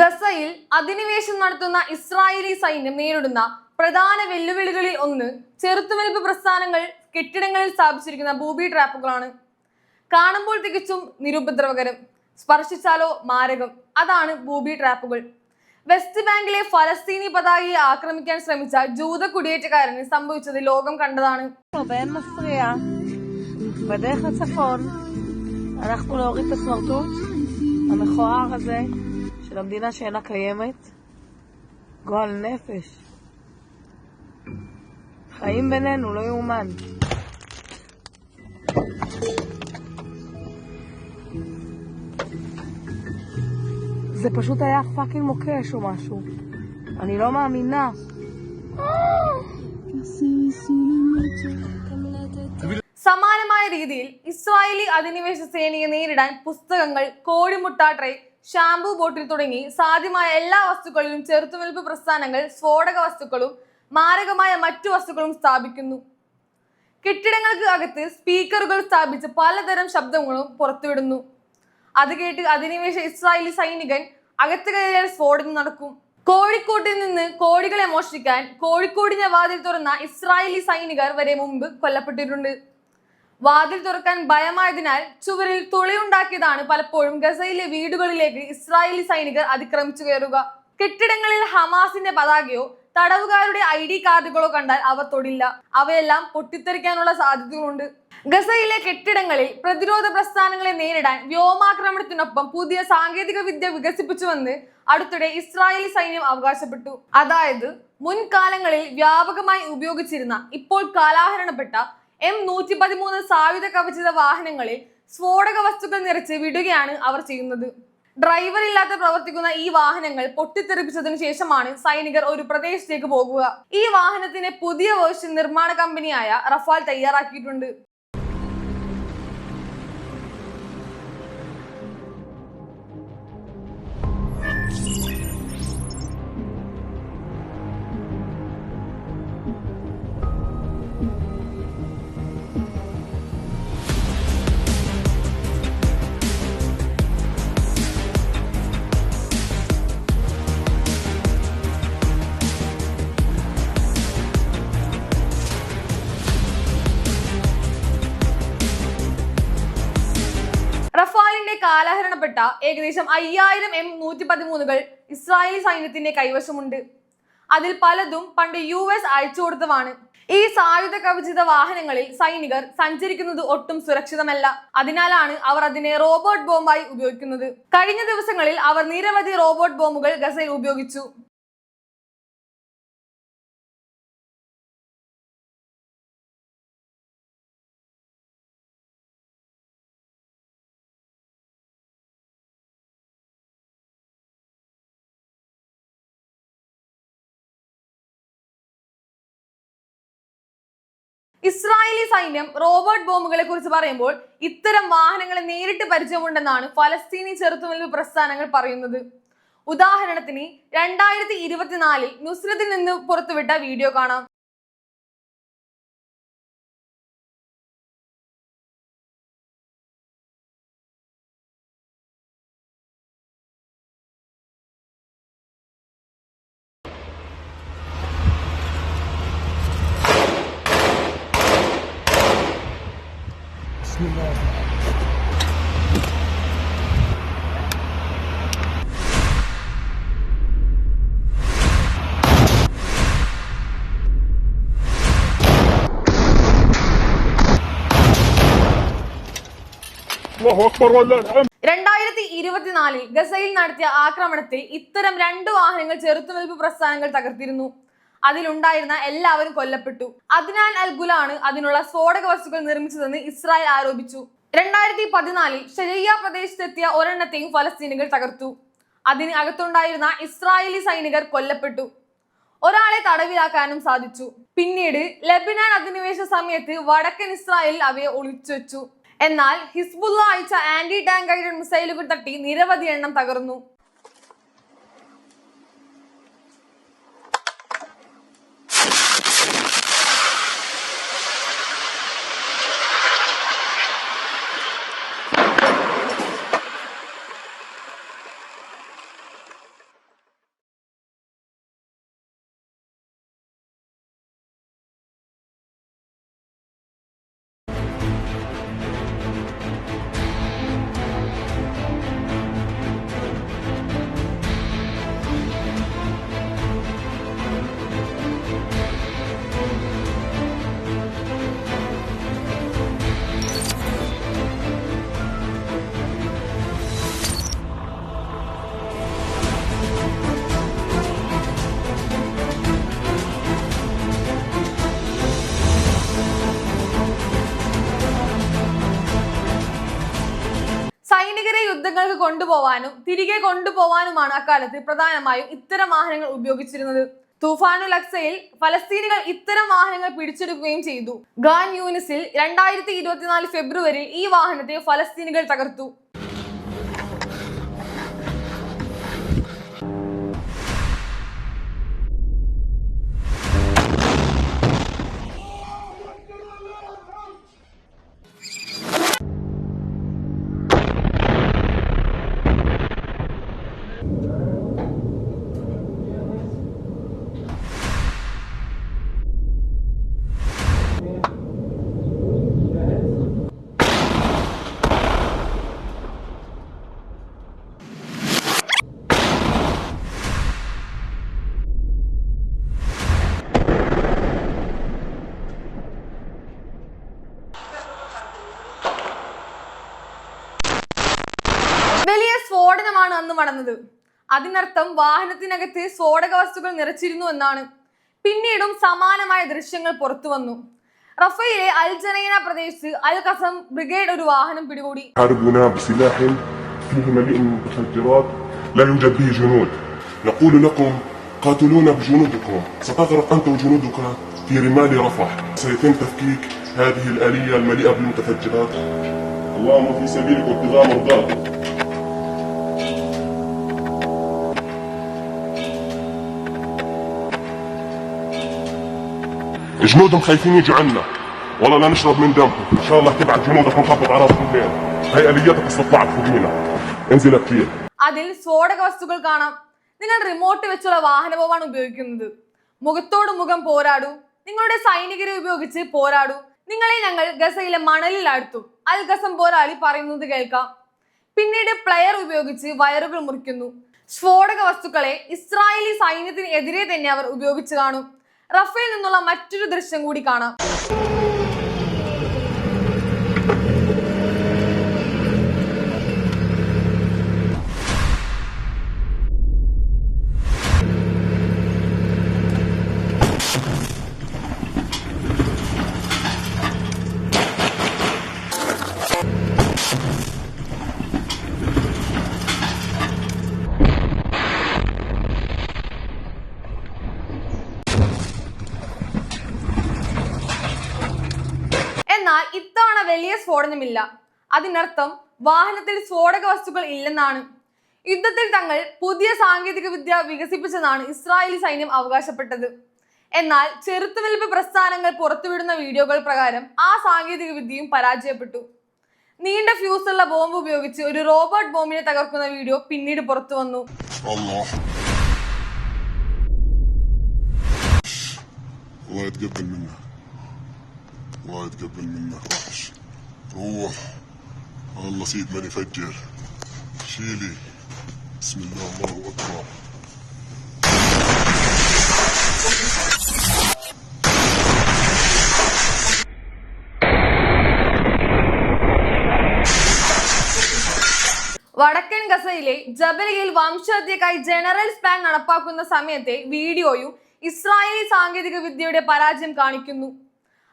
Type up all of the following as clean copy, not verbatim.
ഗസയിൽ അധിനിവേശം നടത്തുന്ന ഇസ്രായേലി സൈന്യം നേരിടുന്ന പ്രധാന വെല്ലുവിളികളിൽ ഒന്ന് ചെറുത്തുനിൽപ്പ് പ്രസ്ഥാനങ്ങൾ കെട്ടിടങ്ങളിൽ സ്ഥാപിച്ചിരിക്കുന്ന ബൂബി ട്രാപ്പുകളാണ്. കാണുമ്പോൾ തികച്ചും നിരുപദ്രവകരം, സ്പർശിച്ചാലോ മാരകം. അതാണ് ബൂബി ട്രാപ്പുകൾ. വെസ്റ്റ് ബാങ്കിലെ ഫലസ്തീനി പതാകയെ ആക്രമിക്കാൻ ശ്രമിച്ച ജൂത കുടിയേറ്റക്കാരന് സംഭവിച്ചത് ലോകം കണ്ടതാണ്. של המדינה שאינה קיימת, גועל נפש. חיים בינינו, לא יאומן. זה פשוט היה פאקינג מוקש או משהו. אני לא מאמינה. സമാനമായ രീതിയിൽ ഇസ്രായേലി അധിനിവേശ സേനയെ നേരിടാൻ പുസ്തകങ്ങൾ, കോഴിമുട്ട ട്രേ, ഷാംപൂ ബോട്ടിൽ തുടങ്ങി സാധ്യമായ എല്ലാ വസ്തുക്കളിലും ചെറുത്തുനിൽപ്പ് പ്രസ്ഥാനങ്ങൾ സ്ഫോടക വസ്തുക്കളും മാരകമായ മറ്റു വസ്തുക്കളും സ്ഥാപിക്കുന്നു. കെട്ടിടങ്ങൾക്ക് അകത്ത് സ്പീക്കറുകൾ സ്ഥാപിച്ച് പലതരം ശബ്ദങ്ങളും പുറത്തുവിടുന്നു. അത് കേട്ട് അധിനിവേശ ഇസ്രായേലി സൈനികൻ അകത്ത് കയറിയാൽ സ്ഫോടനം നടക്കും. കോഴിക്കോട്ടിൽ നിന്ന് കോഴികളെ മോഷ്ടിക്കാൻ കോഴിക്കോടിന്റെ വാതിൽ തുറന്ന ഇസ്രായേലി സൈനികർ വരെ മുമ്പ് കൊല്ലപ്പെട്ടിട്ടുണ്ട്. വാതിൽ തുറക്കാൻ ഭയമായതിനാൽ ചുവരിൽ തുളയുണ്ടാക്കിയതാണ് പലപ്പോഴും ഗസയിലെ വീടുകളിലേക്ക് ഇസ്രായേലി സൈനികർ അതിക്രമിച്ചു കയറുക. കെട്ടിടങ്ങളിൽ ഹമാസിന്റെ പതാകയോ തടവുകാരുടെ ID കാർഡുകളോ കണ്ടാൽ അവർ തൊടില്ല. അവയെല്ലാം പൊട്ടിത്തെറിക്കാനുള്ള സാധ്യതകളുണ്ട്. ഗസയിലെ കെട്ടിടങ്ങളിൽ പ്രതിരോധ പ്രസ്ഥാനങ്ങളെ നേരിടാൻ വ്യോമാക്രമണത്തിനൊപ്പം പുതിയ സാങ്കേതിക വിദ്യ വികസിപ്പിച്ചുവെന്ന് അടുത്തിടെ ഇസ്രായേലി സൈന്യം അവകാശപ്പെട്ടു. അതായത് മുൻകാലങ്ങളിൽ വ്യാപകമായി ഉപയോഗിച്ചിരുന്ന, ഇപ്പോൾ കാലാഹരണപ്പെട്ട M113 സായുധ കവചിത വാഹനങ്ങളിൽ സ്ഫോടക വസ്തുക്കൾ നിറച്ച് വിടുകയാണ് അവർ ചെയ്യുന്നത്. ഡ്രൈവർ ഇല്ലാതെ പ്രവർത്തിക്കുന്ന ഈ വാഹനങ്ങൾ പൊട്ടിത്തെറിപ്പിച്ചതിനു ശേഷമാണ് സൈനികർ ഒരു പ്രദേശത്തേക്ക് പോകുക. ഈ വാഹനത്തിന്റെ പുതിയ വേർഷൻ നിർമ്മാണ കമ്പനിയായ റഫാൽ തയ്യാറാക്കിയിട്ടുണ്ട്. റഫാലിന്റെ കാലഹരണപ്പെട്ട ഏകദേശം 5000 M113 ഇസ്രായേലി സൈന്യത്തിന്റെ കൈവശമുണ്ട്. അതിൽ പലതും പണ്ട് US അയച്ചു കൊടുത്തതാണ്. ഈ സായുധ കവചിത വാഹനങ്ങളിൽ സൈനികർ സഞ്ചരിക്കുന്നത് ഒട്ടും സുരക്ഷിതമല്ല. അതിനാലാണ് അവർ അതിനെ റോബോട്ട് ബോംബായി ഉപയോഗിക്കുന്നത്. കഴിഞ്ഞ ദിവസങ്ങളിൽ അവർ നിരവധി റോബോട്ട് ബോംബുകൾ ഗസയിൽ ഉപയോഗിച്ചു. ഇസ്രായേലി സൈന്യം റോബോട്ട് ബോംബുകളെ കുറിച്ച് പറയുമ്പോൾ ഇത്തരം വാഹനങ്ങളെ നേരിട്ട് പരിചയമുണ്ടെന്നാണ് ഫലസ്തീനി ചെറുത്തുനിൽപ്പ് പ്രസ്ഥാനങ്ങൾ പറയുന്നത്. ഉദാഹരണത്തിന് 2024 നുസ്രത്തിൽ നിന്ന് പുറത്തുവിട്ട വീഡിയോ കാണാം. ഗസയിൽ നടത്തിയ ആക്രമണത്തിൽ ഇത്തരം 2 വാഹനങ്ങൾ ചെറുത്തുനിൽപ്പ് പ്രസ്ഥാനങ്ങൾ തകർത്തിരുന്നു. അതിലുണ്ടായിരുന്ന എല്ലാവരും കൊല്ലപ്പെട്ടു. അദ്നാൻ അൽ ഗുലാണ് അതിനുള്ള സ്ഫോടക വസ്തുക്കൾ നിർമ്മിച്ചതെന്ന് ഇസ്രായേൽ ആരോപിച്ചു. 2014 ഷെരിയ പ്രദേശത്തെത്തിയ ഒരെണ്ണത്തെയും ഫലസ്തീനികൾ തകർത്തു. അതിന് അകത്തുണ്ടായിരുന്ന ഇസ്രായേലി സൈനികർ കൊല്ലപ്പെട്ടു. ഒരാളെ തടവിലാക്കാനും സാധിച്ചു. പിന്നീട് ലെബനാൻ അധിനിവേശ സമയത്ത് വടക്കൻ ഇസ്രായേലിൽ അവയെ ഒളിച്ചുവെച്ചു. എന്നാൽ ഹിസ്ബുള്ള അയച്ച ആന്റി ടാങ്ക് ഗൈഡഡ് മിസൈലുകൾ തട്ടി നിരവധി എണ്ണം തകർന്നു. കൊണ്ടുപോവാനും തിരികെ കൊണ്ടുപോവാനുമാണ് അക്കാലത്ത് പ്രധാനമായും ഇത്തരം വാഹനങ്ങൾ ഉപയോഗിച്ചിരുന്നത്. തൂഫാനുൽ അക്സയിൽ ഫലസ്തീനികൾ ഇത്തരം വാഹനങ്ങൾ പിടിച്ചെടുക്കുകയും ചെയ്തു. ഖാൻ യൂനിസിൽ 2024 ഫെബ്രുവരിയിൽ ഈ വാഹനത്തെ ഫലസ്തീനികൾ തകർത്തു. വലിയ സ്ഫോടനമാണ് അന്ന് നടന്നത്. അതിനർത്ഥം വാഹനത്തിനകത്ത് സ്ഫോടക വസ്തുക്കൾ നിറച്ചിരുന്നു എന്നാണ്. പിന്നീടും സമാനമായ ദൃശ്യങ്ങൾ പുറത്തു വന്നു. റഫയിലെ അൽ ജനൈന പ്രദേശത്ത് അൽ ഖസം ബ്രിഗേഡ് ഒരു വാഹനം പിടികൂടി. قاتلونا بجنودكم ستغرق أنت وجنودك في رمال رفح سيتم تفكيك هذه الآلية المليئة بالمتفجرات اللهم في سبيلك وابتغاء مرضاك جنودهم خايفين يجوا عنا والله لا نشرب من دمهم ان شاء الله تبعت جنودك ونخبط على راسهم فين هي آليتك استطلعت فوقينا انزل كثير. അതിൽ സ്ഫോടക വസ്തുക്കൾ കാണാം. നിങ്ങൾ റിമോട്ട് വെച്ചുള്ള വാഹനമാണ് ഉപയോഗിക്കുന്നത്. മുഖത്തോട് മുഖം പോരാടൂ. നിങ്ങളുടെ സൈനികരെ ഉപയോഗിച്ച് പോരാടൂ. നിങ്ങളെ ഞങ്ങൾ ഗസയിലെ മണലിൽ അടുത്തു. അൽ ഖസം പോരാളി പറയുന്നത് കേൾക്കാം. പിന്നീട് പ്ലെയർ ഉപയോഗിച്ച് വയറുകൾ മുറിക്കുന്നു. സ്ഫോടക വസ്തുക്കളെ ഇസ്രായേലി സൈന്യത്തിന് എതിരെ തന്നെ അവർ ഉപയോഗിച്ച് കാണും. റഫേൽ നിന്നുള്ള മറ്റൊരു ദൃശ്യം കൂടി കാണാം. എന്നാൽ ഇത്തവണ വലിയ സ്ഫോടനമില്ല. അതിനർത്ഥം വാഹനത്തിൽ സ്ഫോടക വസ്തുക്കൾ ഇല്ലെന്നാണ്. യുദ്ധത്തിൽ തങ്ങൾ പുതിയ സാങ്കേതിക വിദ്യ വികസിപ്പിച്ചതാണ് ഇസ്രായേലി സൈന്യം അവകാശപ്പെട്ടത്. എന്നാൽ ചെറുത്തുനിൽപ്പ് പ്രസ്ഥാനങ്ങൾ പുറത്തുവിടുന്ന വീഡിയോകൾ പ്രകാരം ആ സാങ്കേതിക വിദ്യയും പരാജയപ്പെട്ടു. നീണ്ട ഫ്യൂസുള്ള ബോംബ് ഉപയോഗിച്ച് ഒരു റോബോട്ട് ബോംബിനെ തകർക്കുന്ന വീഡിയോ പിന്നീട് പുറത്തു വന്നു. الله يتقبل منك وحش روح الله سيد ماني فجر شيلي بسم الله الله اكبر വടക്കൻ ഗസയിലെ ജബലിയിൽ വംശഹത്യക്കായി ജനറൽ സ്പാൻ നടപ്പാക്കുന്ന സമയത്തെ വീഡിയോയും ഇസ്രായേലി സാങ്കേതിക വിദ്യയുടെ പരാജയം കാണിക്കുന്നു.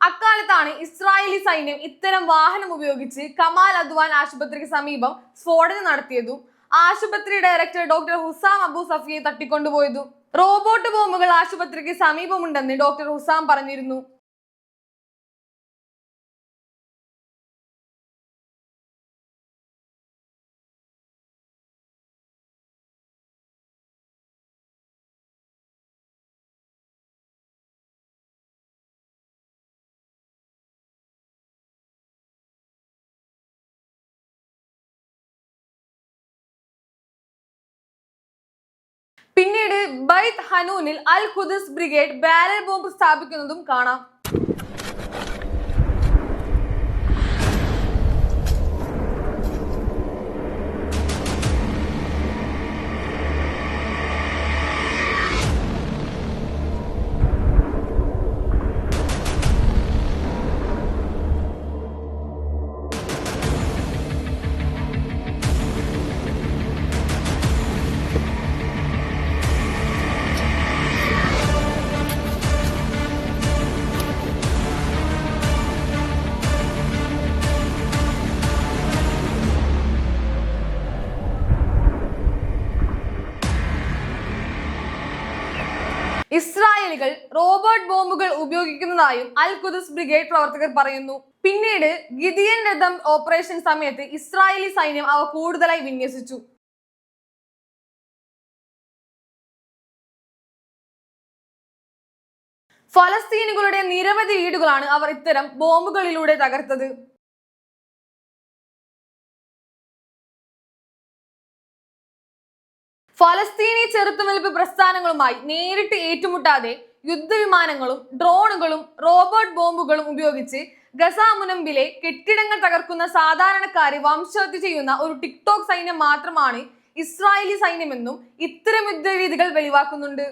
അക്കാലത്താണ് ഇസ്രായേലി സൈന്യം ഇത്തരം വാഹനം ഉപയോഗിച്ച് കമാൽ അദ്വാൻ ആശുപത്രിക്ക് സമീപം സ്ഫോടനം നടത്തിയതും ആശുപത്രി ഡയറക്ടർ ഡോക്ടർ ഹുസാം അബു സഫിയെ തട്ടിക്കൊണ്ടുപോയതും. റോബോട്ട് ബോംബുകൾ ആശുപത്രിക്ക് സമീപമുണ്ടെന്ന് ഡോക്ടർ ഹുസാം പറഞ്ഞിരുന്നു. പിന്നീട് ബൈത്ത് ഹനൂനിൽ al Quds brigade barrel bomb സ്ഥാപിക്കുന്നതും കാണാം. ഇസ്രായേലികൾ റോബോട്ട് ബോംബുകൾ ഉപയോഗിക്കുന്നതായും അൽ ഖുദ്സ് ബ്രിഗേഡ് പ്രവർത്തകർ പറയുന്നു. പിന്നീട് ഗിദിയൻ രഥം ഓപ്പറേഷൻ സമയത്ത് ഇസ്രായേലി സൈന്യം അവ കൂടുതലായി വിന്യസിച്ചു. ഫലസ്തീനുകളുടെ നിരവധി വീടുകളാണ് അവർ ഇത്തരം ബോംബുകളിലൂടെ തകർത്തത്. ഫലസ്തീനി ചെറുത്തുനിൽപ്പ് പ്രസ്ഥാനങ്ങളുമായി നേരിട്ട് ഏറ്റുമുട്ടാതെ യുദ്ധവിമാനങ്ങളും ഡ്രോണുകളും റോബോട്ട് ബോംബുകളും ഉപയോഗിച്ച് ഗസ മുനമ്പിലെ കെട്ടിടങ്ങൾ തകർക്കുന്ന സാധാരണക്കാരെ വംശഹത്യ ചെയ്യുന്ന ഒരു ടിക്ടോക്ക് സൈന്യം മാത്രമാണ് ഇസ്രായേലി സൈന്യമെന്നും ഇത്തരം യുദ്ധരീതികൾ വെളിവാക്കുന്നുണ്ട്.